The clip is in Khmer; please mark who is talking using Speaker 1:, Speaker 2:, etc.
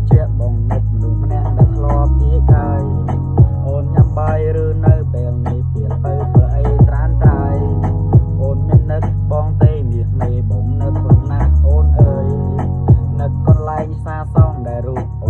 Speaker 1: ជាបងនឹកមនុស្សម្នាក់ដែលធ្លាប់គៀកកាយអូនញ៉ាំបាយឬនៅពេលនេះពេលទៅធ្វើអីត្រានត្រៃអូនមាននឹកបងទេមាសនៃបងនឹកខ្លាំងណាស់អូនអើយនឹកកន្លែងសាសងដែលរូប